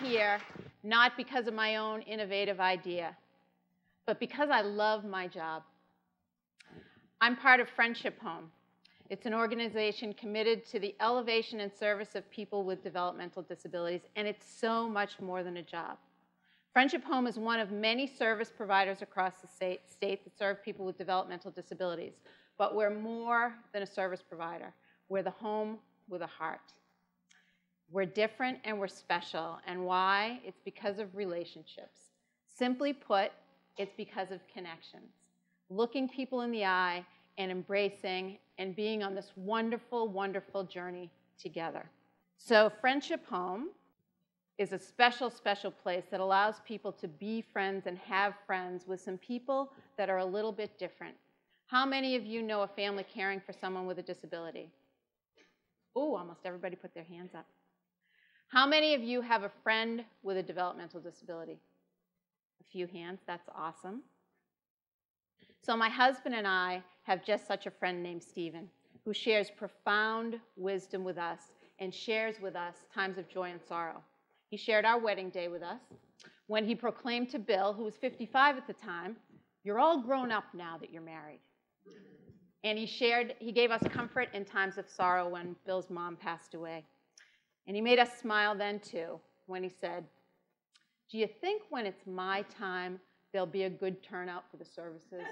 here not because of my own innovative idea, but because I love my job. I'm part of Friendship Home. It's an organization committed to the elevation and service of people with developmental disabilities, and it's so much more than a job. Friendship Home is one of many service providers across the state that serve people with developmental disabilities. But we're more than a service provider. We're the home with a heart. We're different and we're special. And why? It's because of relationships. Simply put, it's because of connections. Looking people in the eye and embracing and being on this wonderful, wonderful journey together. So Friendship Home is a special, special place that allows people to be friends and have friends with some people that are a little bit different. How many of you know a family caring for someone with a disability? Oh, almost everybody put their hands up. How many of you have a friend with a developmental disability? A few hands, that's awesome. So my husband and I have just such a friend named Stephen, who shares profound wisdom with us and shares with us times of joy and sorrow. He shared our wedding day with us when he proclaimed to Bill, who was 55 at the time, "You're all grown up now that you're married." And he gave us comfort in times of sorrow when Bill's mom passed away. And he made us smile then too when he said, "Do you think when it's my time, there'll be a good turnout for the services?"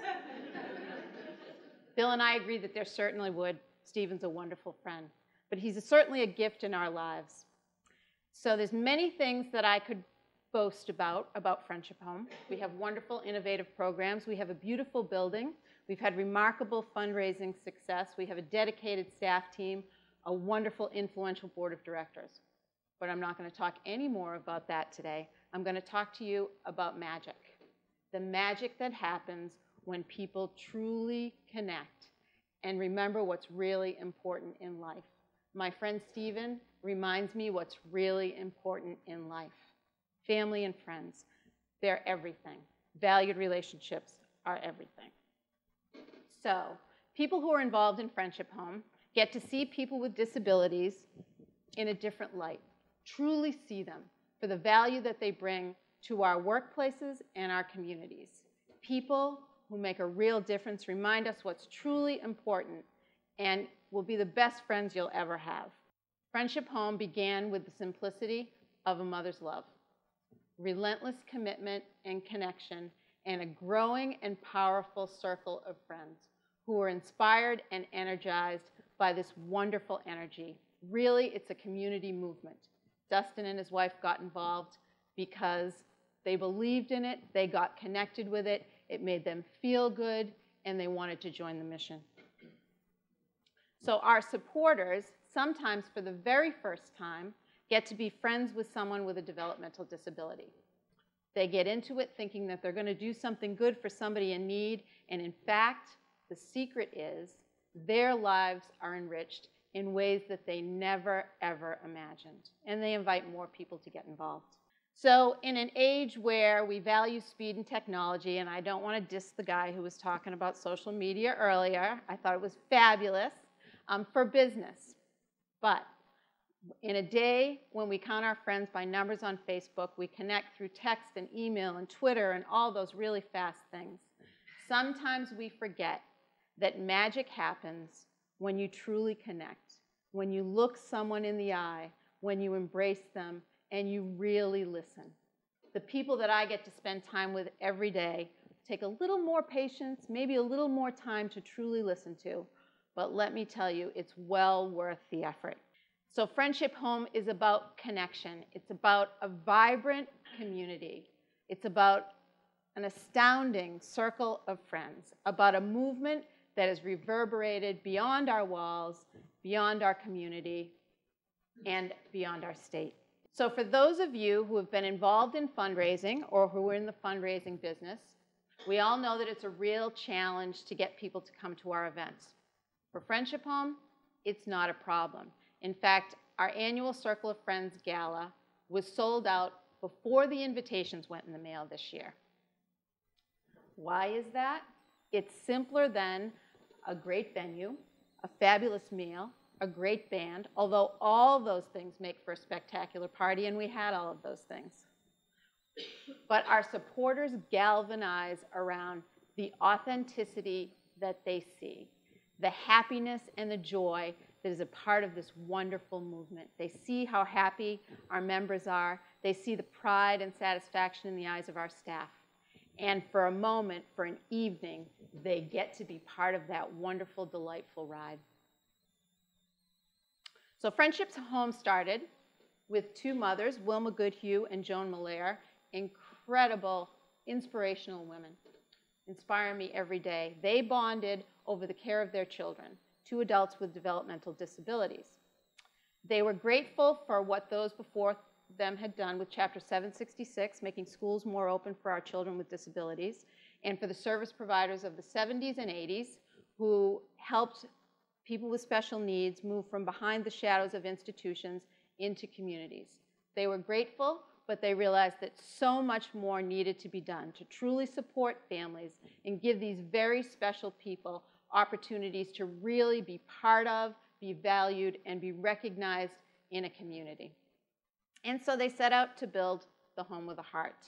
Bill and I agreed that there certainly would. Stephen's a wonderful friend. But he's certainly a gift in our lives. So there's many things that I could boast about Friendship Home. We have wonderful, innovative programs. We have a beautiful building. We've had remarkable fundraising success. We have a dedicated staff team, a wonderful, influential board of directors. But I'm not going to talk any more about that today. I'm going to talk to you about magic. The magic that happens when people truly connect and remember what's really important in life. My friend Stephen reminds me what's really important in life. Family and friends, they're everything. Valued relationships are everything. So, people who are involved in Friendship Home get to see people with disabilities in a different light, truly see them for the value that they bring to our workplaces and our communities. People who make a real difference remind us what's truly important and will be the best friends you'll ever have. Friendship Home began with the simplicity of a mother's love, relentless commitment and connection, and a growing and powerful circle of friends who are inspired and energized by this wonderful energy. Really, it's a community movement. Dustin and his wife got involved because they believed in it, they got connected with it, it made them feel good, and they wanted to join the mission. So our supporters, sometimes for the very first time, get to be friends with someone with a developmental disability. They get into it thinking that they're going to do something good for somebody in need, and in fact, the secret is their lives are enriched in ways that they never, ever imagined. And they invite more people to get involved. So in an age where we value speed and technology, and I don't want to diss the guy who was talking about social media earlier, I thought it was fabulous for business. But in a day when we count our friends by numbers on Facebook, we connect through text and email and Twitter and all those really fast things. Sometimes we forget that magic happens when you truly connect, when you look someone in the eye, when you embrace them, and you really listen. The people that I get to spend time with every day take a little more patience, maybe a little more time to truly listen to, but let me tell you, it's well worth the effort. So Friendship Home is about connection. It's about a vibrant community. It's about an astounding circle of friends, about a movement that is reverberated beyond our walls, beyond our community, and beyond our state. So for those of you who have been involved in fundraising or who are in the fundraising business, we all know that it's a real challenge to get people to come to our events. For Friendship Home, it's not a problem. In fact, our annual Circle of Friends Gala was sold out before the invitations went in the mail this year. Why is that? It's simpler than a great venue, a fabulous meal, a great band, although all those things make for a spectacular party, and we had all of those things. But our supporters galvanize around the authenticity that they see, the happiness and the joy that is a part of this wonderful movement. They see how happy our members are. They see the pride and satisfaction in the eyes of our staff. And for a moment, for an evening, they get to be part of that wonderful, delightful ride. So Friendships Home started with two mothers, Wilma Goodhue and Joan Malaire, incredible, inspirational women, inspire me every day. They bonded over the care of their children, two adults with developmental disabilities. They were grateful for what those before them had done with Chapter 766, making schools more open for our children with disabilities, and for the service providers of the 70s and 80s who helped people with special needs move from behind the shadows of institutions into communities. They were grateful, but they realized that so much more needed to be done to truly support families and give these very special people opportunities to really be part of, be valued, and be recognized in a community. And so they set out to build the Home with a Heart.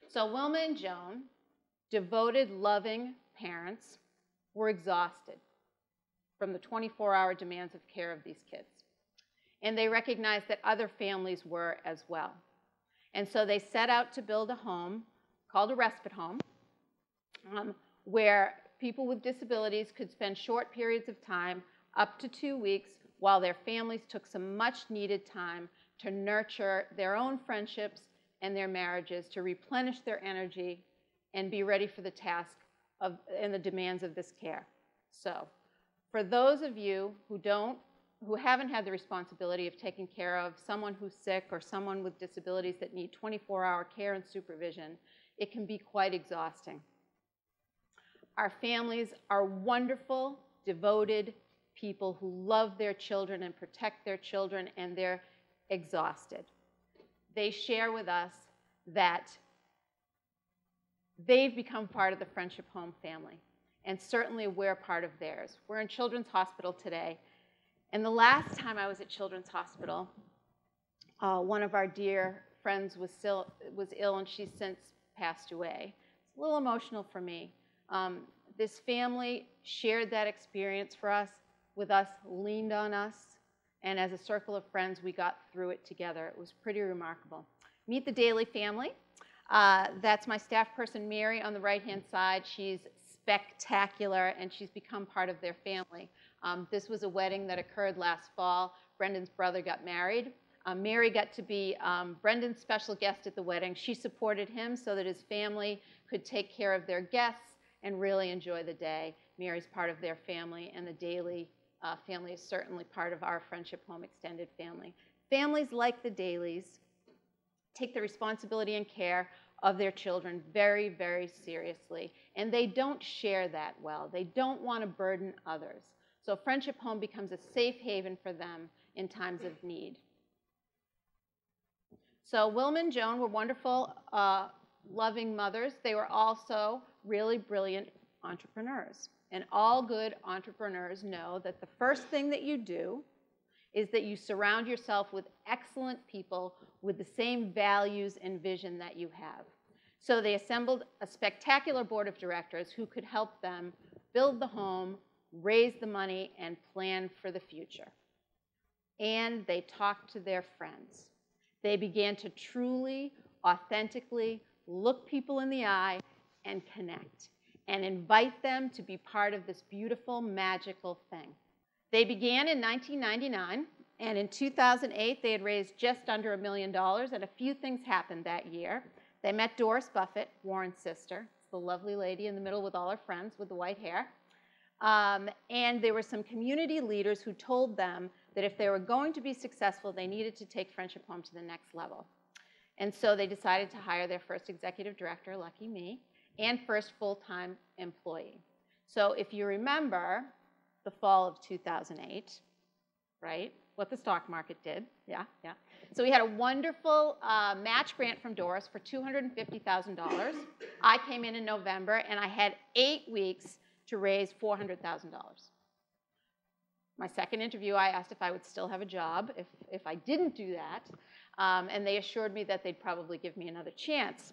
So Wilma and Joan, devoted, loving parents, were exhausted from the 24-hour demands of care of these kids. And they recognized that other families were as well. And so they set out to build a home called a respite home, where people with disabilities could spend short periods of time, up to 2 weeks, while their families took some much-needed time to nurture their own friendships and their marriages, to replenish their energy and be ready for the task and the demands of this care. So for those of you who haven't had the responsibility of taking care of someone who's sick or someone with disabilities that need 24-hour care and supervision, it can be quite exhausting. Our families are wonderful, devoted people who love their children and protect their children, and they're exhausted. They share with us that they've become part of the Friendship Home family, and certainly we're part of theirs. We're in Children's Hospital today, and the last time I was at Children's Hospital, one of our dear friends was ill, and she's since passed away. It's a little emotional for me. This family shared that experience with us, leaned on us, and as a circle of friends, we got through it together. It was pretty remarkable. Meet the Daly family. That's my staff person, Mary, on the right-hand side. She's spectacular, and she's become part of their family. This was a wedding that occurred last fall. Brendan's brother got married. Mary got to be Brendan's special guest at the wedding. She supported him so that his family could take care of their guests and really enjoy the day. Mary's part of their family, and the Daly family is certainly part of our Friendship Home extended family. Families like the Dalys take the responsibility and care of their children very, very seriously, and they don't share that well. They don't want to burden others. So Friendship Home becomes a safe haven for them in times of need. So Wilma and Joan were wonderful, loving mothers. They were also really brilliant entrepreneurs. And all good entrepreneurs know that the first thing that you do is that you surround yourself with excellent people with the same values and vision that you have. So they assembled a spectacular board of directors who could help them build the home, raise the money, and plan for the future. And they talked to their friends. They began to truly, authentically look people in the eye and connect, and invite them to be part of this beautiful, magical thing. They began in 1999, and in 2008, they had raised just under $1 million, and a few things happened that year. They met Doris Buffett, Warren's sister. It's the lovely lady in the middle with all her friends with the white hair. And there were some community leaders who told them that if they were going to be successful, they needed to take Friendship Home to the next level. And so they decided to hire their first executive director, lucky me, and first full-time employee. So if you remember the fall of 2008, right, what the stock market did, yeah. So we had a wonderful match grant from Doris for $250,000. I came in November, and I had 8 weeks to raise $400,000. My second interview, I asked if I would still have a job if I didn't do that, and they assured me that they'd probably give me another chance.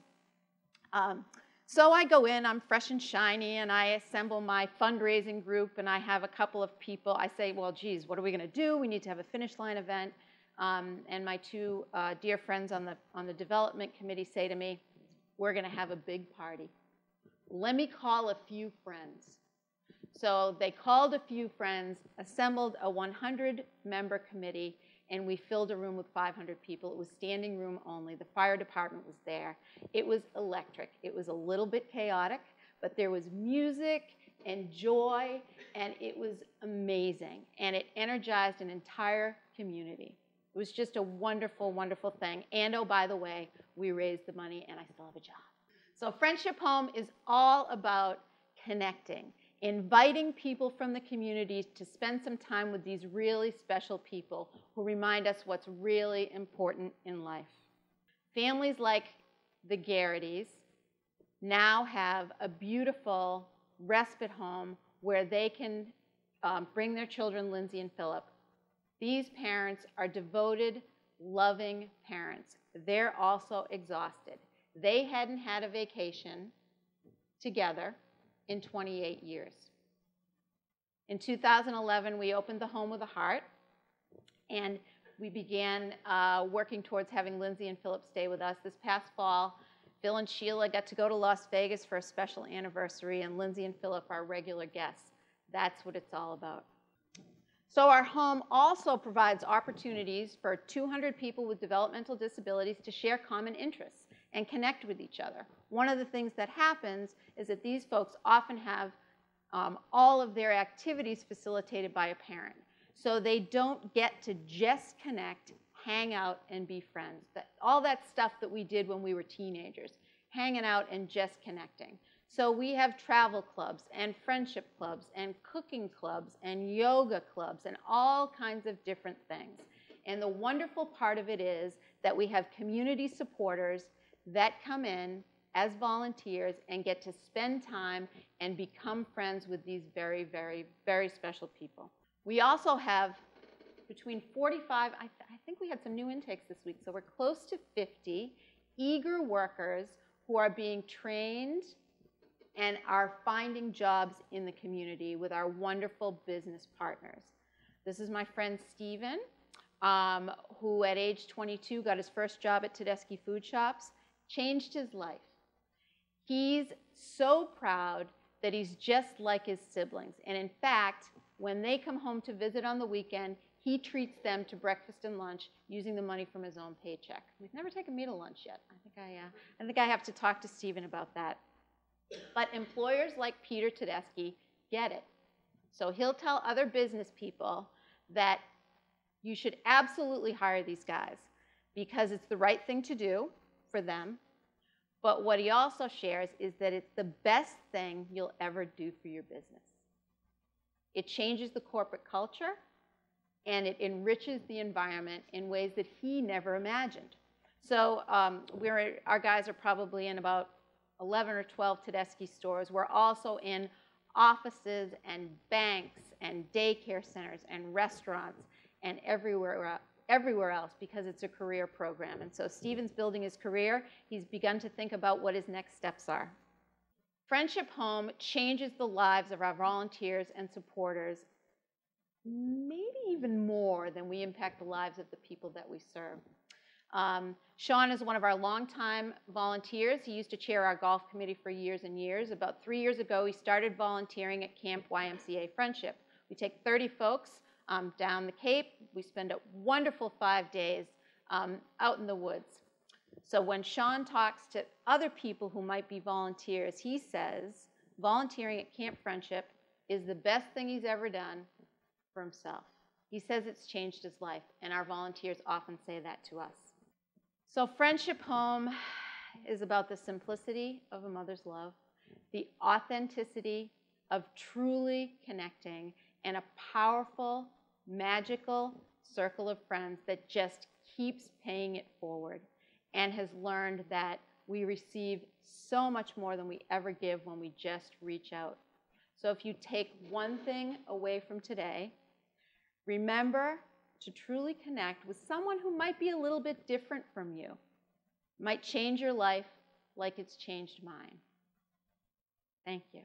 So I go in, I'm fresh and shiny, and I assemble my fundraising group, and I have a couple of people. I say, well, geez, what are we going to do? We need to have a finish line event. And my two dear friends on the development committee say to me, we're going to have a big party. Let me call a few friends. So they called a few friends, assembled a 100-member committee, and we filled a room with 500 people. It was standing room only. The fire department was there. It was electric. It was a little bit chaotic, but there was music and joy, and it was amazing. And it energized an entire community. It was just a wonderful, wonderful thing. And oh, by the way, we raised the money, and I still have a job. So Friendship Home is all about connecting, inviting people from the community to spend some time with these really special people who remind us what's really important in life. Families like the Garrity's now have a beautiful respite home where they can bring their children, Lindsay and Philip. These parents are devoted, loving parents. They're also exhausted. They hadn't had a vacation together in 28 years. In 2011, we opened the Home with a Heart, and we began working towards having Lindsay and Philip stay with us. This past fall, Phil and Sheila got to go to Las Vegas for a special anniversary, and Lindsay and Philip are regular guests. That's what it's all about. So our home also provides opportunities for 200 people with developmental disabilities to share common interests and connect with each other. One of the things that happens is that these folks often have all of their activities facilitated by a parent. So they don't get to just connect, hang out, and be friends. All that stuff that we did when we were teenagers, hanging out and just connecting. So we have travel clubs and friendship clubs and cooking clubs and yoga clubs and all kinds of different things. And the wonderful part of it is that we have community supporters that come in as volunteers and get to spend time and become friends with these very, very, very special people. We also have between 45, I think we had some new intakes this week, so we're close to 50 eager workers who are being trained and are finding jobs in the community with our wonderful business partners. This is my friend Stephen, who at age 22 got his first job at Tedeschi Food Shops, changed his life. He's so proud that he's just like his siblings. And in fact, when they come home to visit on the weekend, he treats them to breakfast and lunch using the money from his own paycheck. He's never taken me to lunch yet. I think I have to talk to Stephen about that. But employers like Peter Tedeschi get it. So he'll tell other business people that you should absolutely hire these guys because it's the right thing to do for them. But what he also shares is that it's the best thing you'll ever do for your business. It changes the corporate culture, and it enriches the environment in ways that he never imagined. So our guys are probably in about 11 or 12 Tedeschi stores. We're also in offices and banks and daycare centers and restaurants and everywhere else because it's a career program. And so Stephen's building his career. He's begun to think about what his next steps are. Friendship Home changes the lives of our volunteers and supporters maybe even more than we impact the lives of the people that we serve. Sean is one of our longtime volunteers. He used to chair our golf committee for years and years. About 3 years ago, he started volunteering at Camp YMCA Friendship. We take 30 folks down the Cape. We spend a wonderful 5 days out in the woods. So when Sean talks to other people who might be volunteers, he says volunteering at Camp Friendship is the best thing he's ever done for himself. He says it's changed his life, and our volunteers often say that to us. So Friendship Home is about the simplicity of a mother's love, the authenticity of truly connecting, and a powerful, magical circle of friends that just keeps paying it forward and has learned that we receive so much more than we ever give when we just reach out. So if you take one thing away from today, Remember to truly connect with someone who might be a little bit different from you. Might change your life like it's changed mine. Thank you.